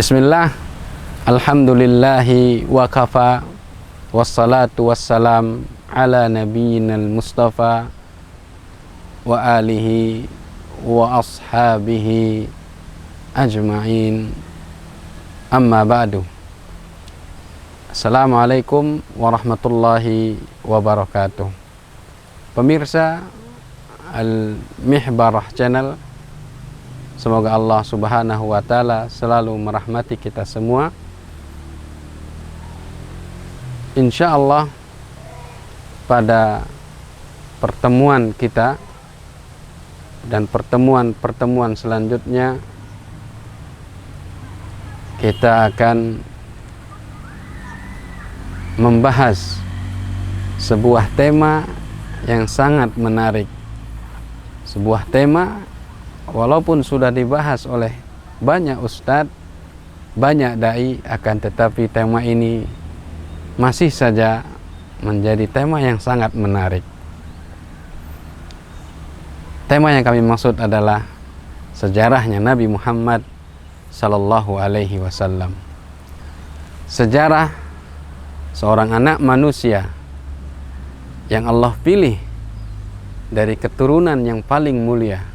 Bismillah, alhamdulillahi wa kafa, wassalatu wassalam ala nabiyyinal mustafa wa alihi wa ashabihi ajma'in, amma ba'du. Assalamualaikum warahmatullahi wabarakatuh. Pemirsa Al-Mihbarah Channel, semoga Allah Subhanahu wa Ta'ala selalu merahmati kita semua. Insya Allah, pada pertemuan kita dan pertemuan selanjutnya, kita akan membahas sebuah tema yang sangat menarik. Sebuah tema walaupun sudah dibahas oleh banyak ustadz, banyak dai, akan tetapi tema ini masih saja menjadi tema yang sangat menarik. Tema yang kami maksud adalah sejarahnya Nabi Muhammad Sallallahu Alaihi Wasallam. Sejarah seorang anak manusia yang Allah pilih dari keturunan yang paling mulia,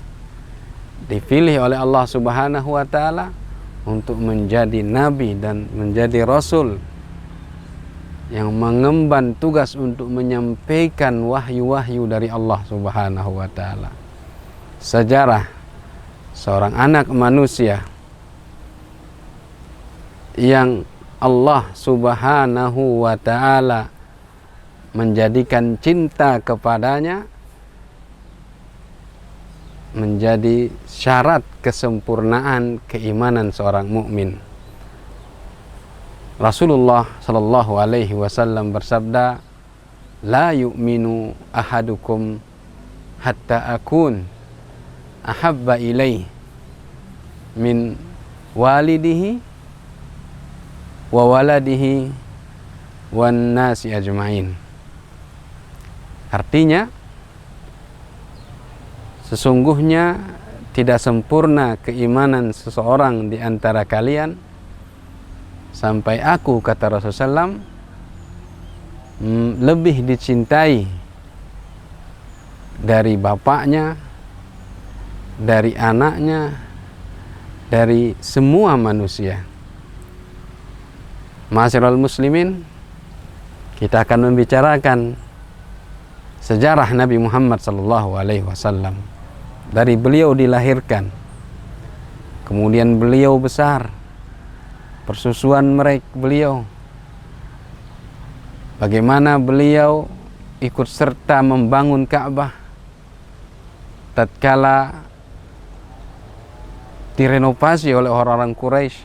dipilih oleh Allah Subhanahu wa Ta'ala untuk menjadi nabi dan menjadi rasul yang mengemban tugas untuk menyampaikan wahyu-wahyu dari Allah Subhanahu wa Ta'ala. Sejarah seorang anak manusia yang Allah Subhanahu wa Ta'ala menjadikan cinta kepadanya menjadi syarat kesempurnaan keimanan seorang mukmin. Rasulullah sallallahu alaihi wasallam bersabda, "La yu'minu ahadukum hatta akun ahabba ilaih min walidihi wa waladihi wan nasi ajma'in." Artinya, sesungguhnya tidak sempurna keimanan seseorang di antara kalian sampai aku, kata Rasulullah SAW, lebih dicintai dari bapaknya, dari anaknya, dari semua manusia. Ma'asyiral muslimin, kita akan membicarakan sejarah Nabi Muhammad sallallahu alaihi wasallam. Dari beliau dilahirkan, kemudian beliau besar, persusuan mereka beliau, bagaimana beliau ikut serta membangun Ka'bah tatkala direnovasi oleh orang-orang Quraisy.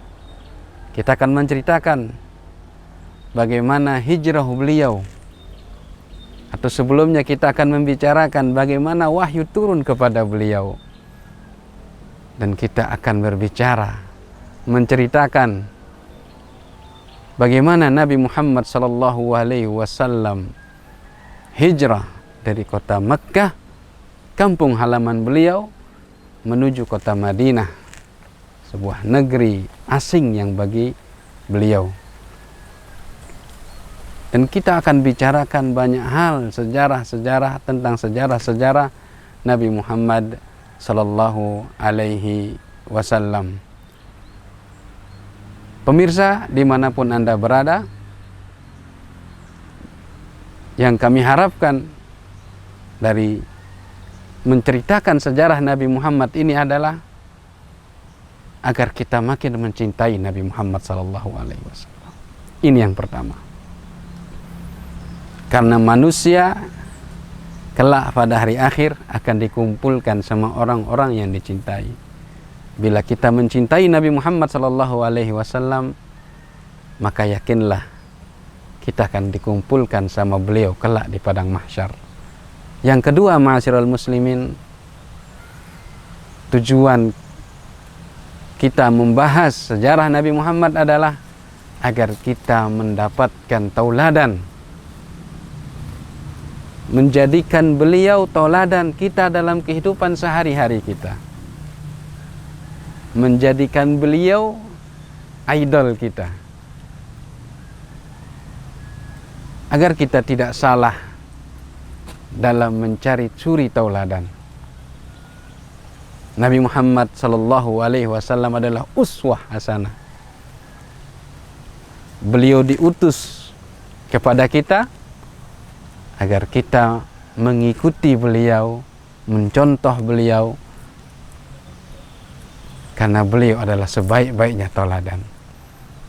Kita akan menceritakan bagaimana hijrah beliau, atau sebelumnya kita akan membicarakan bagaimana wahyu turun kepada beliau. Dan kita akan berbicara, menceritakan bagaimana Nabi Muhammad sallallahu alaihi wasallam hijrah dari kota Mekkah, kampung halaman beliau, menuju kota Madinah, sebuah negeri asing yang bagi beliau. Dan kita akan bicarakan banyak hal, sejarah-sejarah tentang sejarah-sejarah Nabi Muhammad sallallahu alaihi wasallam. Pemirsa dimanapun Anda berada, yang kami harapkan dari menceritakan sejarah Nabi Muhammad ini adalah agar kita makin mencintai Nabi Muhammad sallallahu alaihi wasallam. Ini yang pertama. Karena manusia kelak pada hari akhir akan dikumpulkan sama orang-orang yang dicintai. Bila kita mencintai Nabi Muhammad sallallahu alaihi wasallam, maka yakinlah kita akan dikumpulkan sama beliau kelak di padang mahsyar. Yang kedua, ma'asyiral muslimin, tujuan kita membahas sejarah Nabi Muhammad adalah agar kita mendapatkan tauladan, menjadikan beliau tauladan kita dalam kehidupan sehari-hari kita, menjadikan beliau idol kita, agar kita tidak salah dalam mencari suri tauladan. Nabi Muhammad sallallahu alaihi wasallam adalah uswah hasanah. Beliau diutus kepada kita agar kita mengikuti beliau, mencontoh beliau, karena beliau adalah sebaik-baiknya tauladan.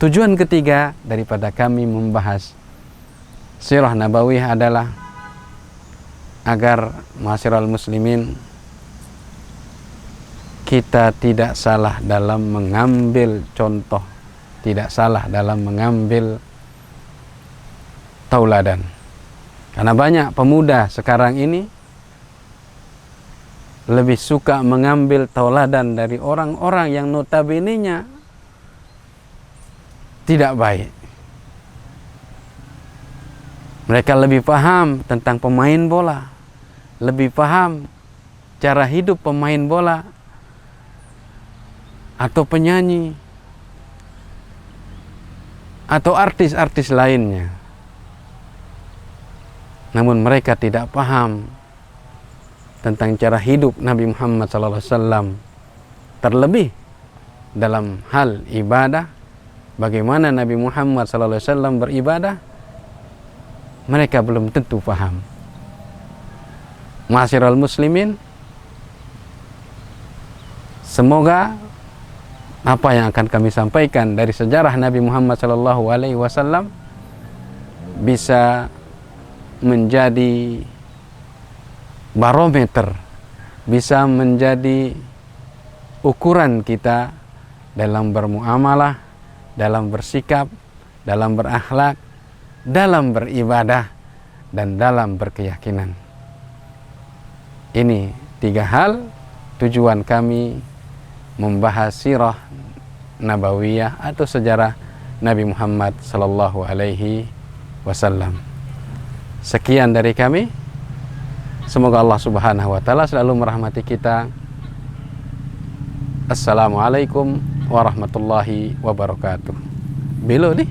Tujuan ketiga daripada kami membahas sirah nabawiyah adalah agar ma'asyiral muslimin, kita tidak salah dalam mengambil contoh, tidak salah dalam mengambil tauladan. Karena banyak pemuda sekarang ini lebih suka mengambil tauladan dari orang-orang yang notabene-nya tidak baik. Mereka lebih paham tentang pemain bola, lebih paham cara hidup pemain bola atau penyanyi atau artis-artis lainnya. Namun mereka tidak paham tentang cara hidup Nabi Muhammad SAW. Terlebih dalam hal ibadah, bagaimana Nabi Muhammad SAW beribadah, mereka belum tentu paham. Ma'asyiral muslimin, semoga apa yang akan kami sampaikan dari sejarah Nabi Muhammad SAW bisa menjadi barometer, bisa menjadi ukuran kita dalam bermuamalah, dalam bersikap, dalam berakhlak, dalam beribadah, dan dalam berkeyakinan. Ini 3 hal tujuan kami membahas sirah nabawiyah atau sejarah Nabi Muhammad sallallahu alaihi wasallam. Sekian dari kami. Semoga Allah Subhanahu wa taala selalu merahmati kita. Assalamualaikum warahmatullahi wabarakatuh. Bilo nih.